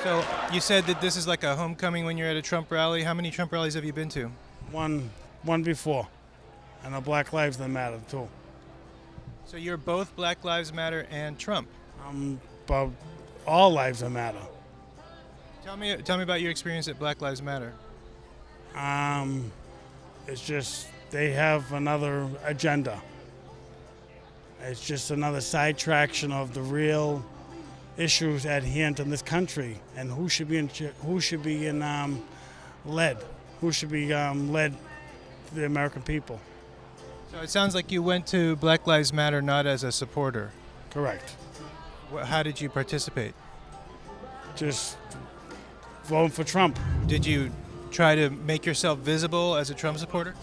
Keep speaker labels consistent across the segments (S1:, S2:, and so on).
S1: So you said that this is like a homecoming when you're at a Trump rally. How many Trump rallies have you been to?
S2: One before, and the Black Lives Matter too.
S1: So you're both Black Lives Matter and Trump.
S2: But all lives matter.
S1: Tell me about your experience at Black Lives Matter.
S2: It's just they have another agenda. It's just another sidetraction of the real issues at hand in this country, and who should be led the American people.
S1: So it sounds like you went to Black Lives Matter not as a supporter.
S2: Correct.
S1: How did you participate?
S2: Just voting for Trump.
S1: Did you try to make yourself visible as a Trump supporter?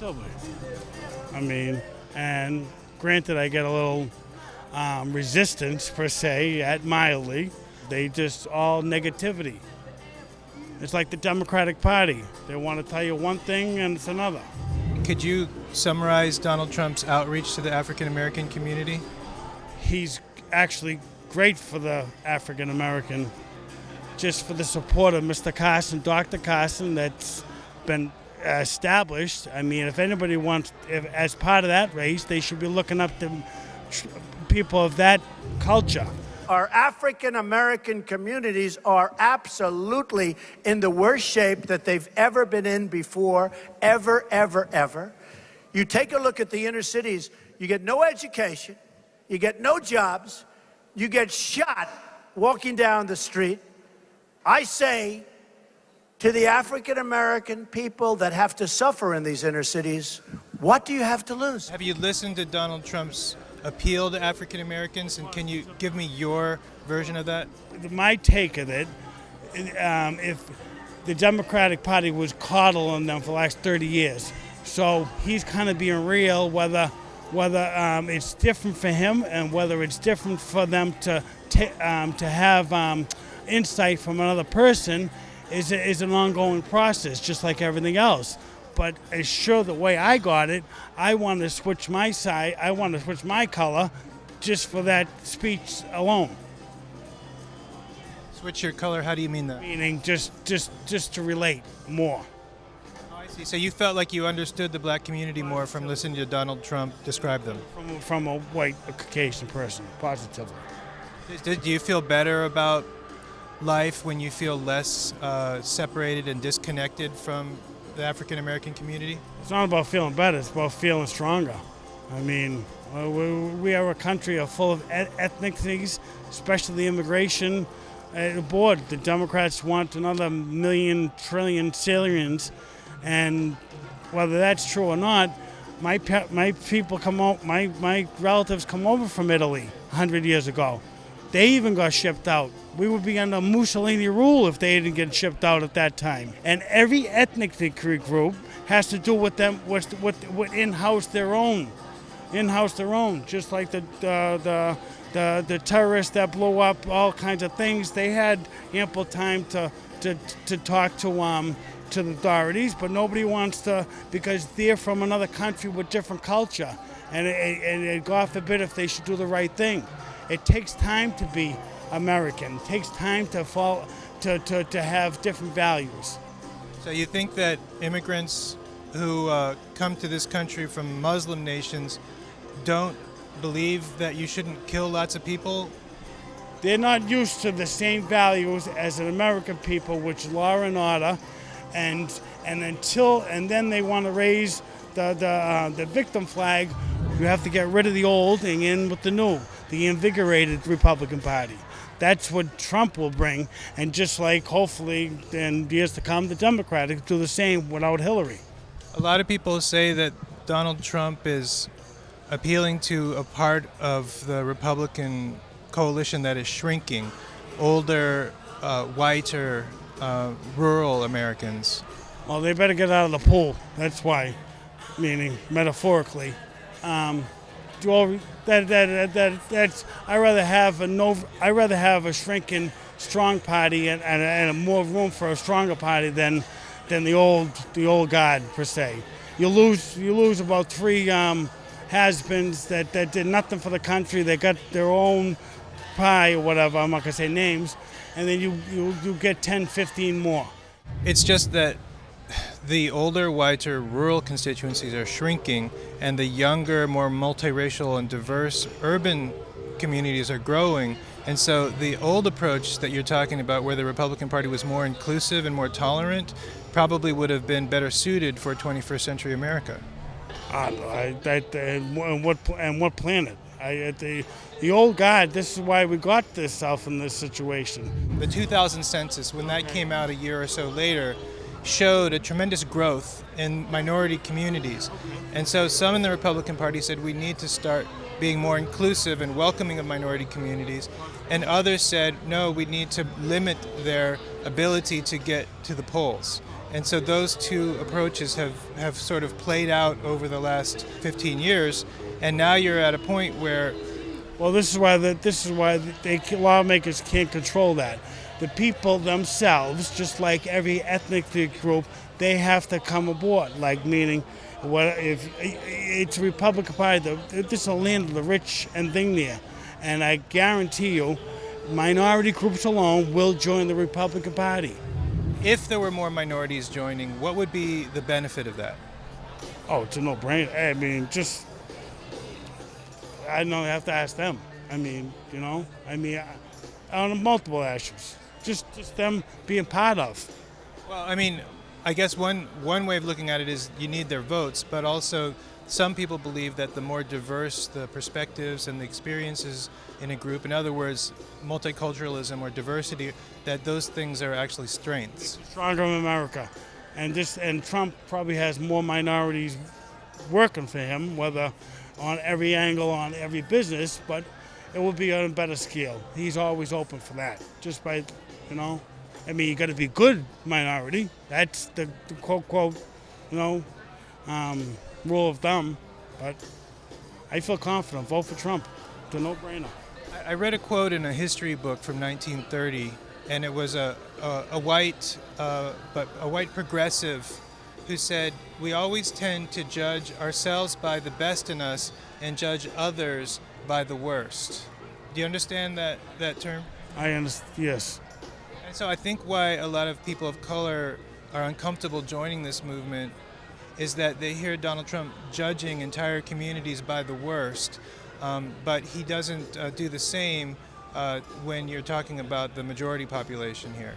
S2: I mean, and granted, I get a little resistance per se, at mildly. They just all negativity. It's like the Democratic Party. They want to tell you one thing and it's another.
S1: Could you summarize Donald Trump's outreach to the African American community?
S2: He's actually great for the African American, just for the support of Mr. Carson, Dr. Carson, that's been established. I mean, if anybody wants, as part of that race, they should be looking up to people of that culture.
S3: Our African American communities are absolutely in the worst shape that they've ever been in before, ever, ever, ever. You take a look at the inner cities, you get no education, you get no jobs, you get shot walking down the street. I say to the African American people that have to suffer in these inner cities, what do you have to lose?
S1: Have you listened to Donald Trump's appeal to African Americans, and can you give me your version of that?
S2: My take of it, if the Democratic Party was coddling them for the last 30 years, so he's kind of being real, whether it's different for him and whether it's different for them to have insight from another person is an ongoing process, just like everything else. But it's sure the way I got it, I want to switch my side, I want to switch my color just for that speech alone.
S1: Switch your color, how do you mean that?
S2: Meaning just to relate more.
S1: Oh, I see. So you felt like you understood the black community more from listening to Donald Trump describe them?
S2: From a white Caucasian person, positively.
S1: Do you feel better about life when you feel less separated and disconnected from the African American community?
S2: It's not about feeling better, it's about feeling stronger. I mean, we are a country full of ethnicities, especially the immigration board. The Democrats want another million, trillion salarians, and whether that's true or not, my people my relatives come over from Italy 100 years ago. They even got shipped out. We would be under Mussolini rule if they didn't get shipped out at that time. And every ethnic group has to do with them, with in-house their own. In-house their own. Just like the terrorists that blew up all kinds of things, they had ample time to talk to the authorities, but nobody wants to, because they're from another country with different culture. And God forbid if they should do the right thing. It takes time to be American. It takes time to have different values.
S1: So you think that immigrants who come to this country from Muslim nations don't believe that you shouldn't kill lots of people?
S2: They're not used to the same values as an American people, which law and order, and then they want to raise the victim flag. You have to get rid of the old and in with the new, the invigorated Republican Party. That's what Trump will bring, and just like hopefully in years to come, the Democrats do the same without Hillary.
S1: A lot of people say that Donald Trump is appealing to a part of the Republican coalition that is shrinking, older, whiter, rural Americans.
S2: Well, they better get out of the pool. That's why, meaning metaphorically. That's I rather have a shrinking strong party and more room for a stronger party than the old guard per se. You lose about three has-beens that did nothing for the country. They got their own pie or whatever, I'm not going to say names, and then you get 10, 15 more.
S1: It's just that the older, whiter, rural constituencies are shrinking, and the younger, more multiracial and diverse urban communities are growing. And so the old approach that you're talking about, where the Republican Party was more inclusive and more tolerant, probably would have been better suited for 21st century America.
S2: And what planet? The old guard, this is why we got ourselves in this situation.
S1: The 2000 census, when that came out a year or so later, showed a tremendous growth in minority communities. And so some in the Republican Party said we need to start being more inclusive and welcoming of minority communities. And others said, no, we need to limit their ability to get to the polls. And so those two approaches have sort of played out over the last 15 years. And now you're at a point where...
S2: Well, this is why lawmakers can't control that. The people themselves, just like every ethnic group, they have to come aboard. Like meaning, what if it's a Republican Party? This is a land of the rich and thing there, and I guarantee you, minority groups alone will join the Republican Party.
S1: If there were more minorities joining, what would be the benefit of that?
S2: Oh, it's a no-brainer. I mean, I don't know. You have to ask them. I mean, on multiple issues. Just them being part of.
S1: Well, I mean, I guess one way of looking at it is you need their votes, but also some people believe that the more diverse the perspectives and the experiences in a group, in other words, multiculturalism or diversity, that those things are actually strengths.
S2: Stronger in America. And Trump probably has more minorities working for him, whether on every angle, on every business, but it will be on a better scale. He's always open for that. Just by, I mean, you got to be good minority. That's the quote, rule of thumb. But I feel confident. Vote for Trump. It's a no-brainer.
S1: I read a quote in a history book from 1930, and it was a white progressive who said, "We always tend to judge ourselves by the best in us and judge others by the worst." Do you understand that term?
S2: I understand, yes.
S1: And so I think why a lot of people of color are uncomfortable joining this movement is that they hear Donald Trump judging entire communities by the worst, but he doesn't do the same when you're talking about the majority population here.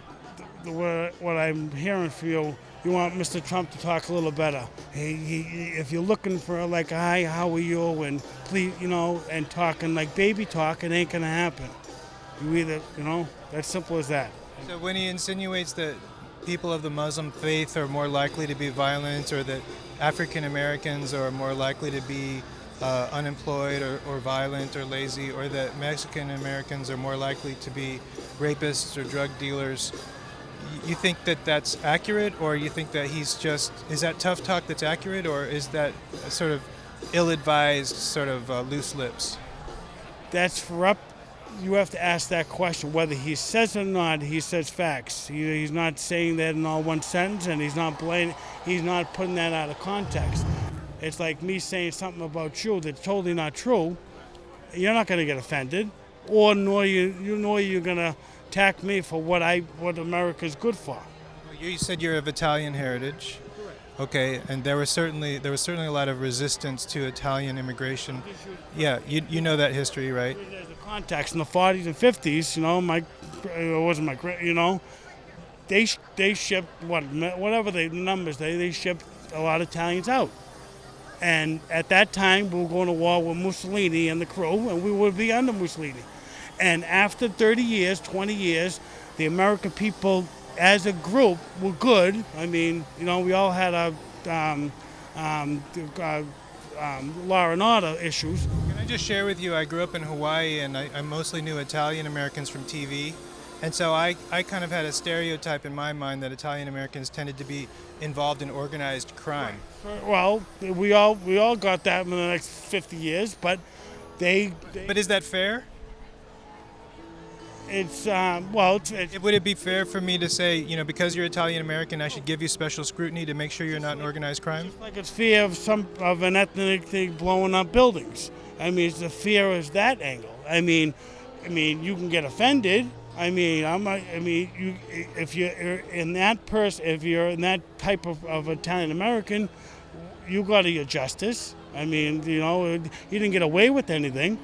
S2: What I'm hearing for you want Mr. Trump to talk a little better. If you're looking for like, hi, how are you, and please, and talking like baby talk, it ain't gonna happen. You either, that's simple as that.
S1: So when he insinuates that people of the Muslim faith are more likely to be violent, or that African Americans are more likely to be unemployed or violent or lazy, or that Mexican Americans are more likely to be rapists or drug dealers, you think that that's accurate, or you think that is that tough talk that's accurate, or is that a sort of ill-advised sort of loose lips?
S2: That's you have to ask that question. Whether he says it or not, he says facts. He's not saying that in all one sentence, and he's not putting that out of context. It's like me saying something about you that's totally not true. You're not going to get offended, nor you're going to attack me for what America's good for.
S1: Well, you said you're of Italian heritage.
S2: Correct.
S1: Okay, and there was certainly a lot of resistance to Italian immigration. Yeah, you know that history, right?
S2: There's a context in the 40s and 50s. They shipped whatever the numbers they shipped a lot of Italians out. And at that time, we were going to war with Mussolini and the crew, and we would be under Mussolini. And after 30 years, 20 years, the American people as a group were good. I mean, we all had our law and order issues.
S1: Can I just share with you, I grew up in Hawaii, and I mostly knew Italian Americans from TV. And so I kind of had a stereotype in my mind that Italian Americans tended to be involved in organized crime.
S2: Well, we all got that in the next 50 years, but
S1: But is that fair?
S2: Would
S1: it be fair for me to say, because you're Italian American, I should give you special scrutiny to make sure you're not in organized crime?
S2: Like it's fear of an ethnic thing blowing up buildings. I mean, it's the fear is that angle. I mean, I mean, you can get offended. I mean, if you're in that if you're in that type of Italian American, you got to get justice. I mean, you didn't get away with anything.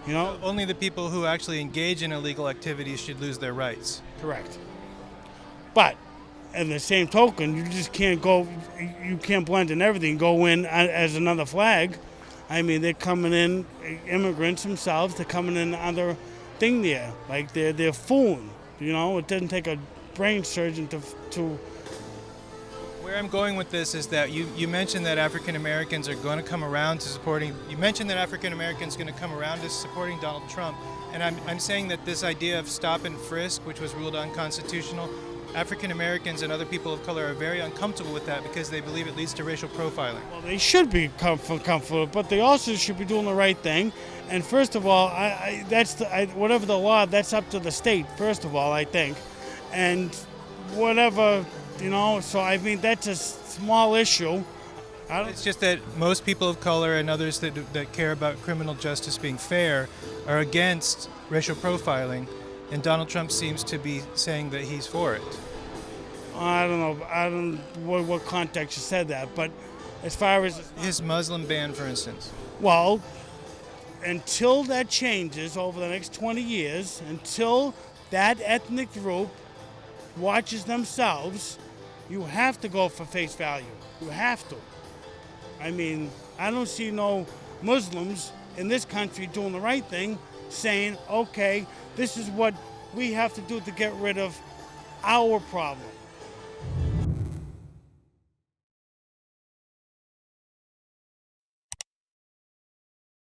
S1: Only the people who actually engage in illegal activities should lose their rights.
S2: Correct. But in the same token, you just can't you can't blend in everything, go in as another flag. I mean, they're coming in, immigrants themselves, they're coming in other thing there. Like they're fooling, it doesn't take a brain surgeon to.
S1: Where I'm going with this is that you mentioned that African Americans are going to come around to supporting. You mentioned that African Americans are going to come around to supporting Donald Trump, and I'm saying that this idea of stop and frisk, which was ruled unconstitutional, African Americans and other people of color are very uncomfortable with that because they believe it leads to racial profiling.
S2: Well, they should be comfortable, but they also should be doing the right thing. And first of all, whatever the law, that's up to the state. First of all, I think, and whatever. So I mean, that's a small issue.
S1: It's just that most people of color and others that care about criminal justice being fair are against racial profiling, and Donald Trump seems to be saying that he's for it.
S2: I don't know what context you said that, but as far as
S1: his Muslim ban, for instance.
S2: Well, until that changes over the next 20 years, until that ethnic group watches themselves, you have to go for face value. You have to. I mean, I don't see no Muslims in this country doing the right thing, saying, okay, this is what we have to do to get rid of our problem.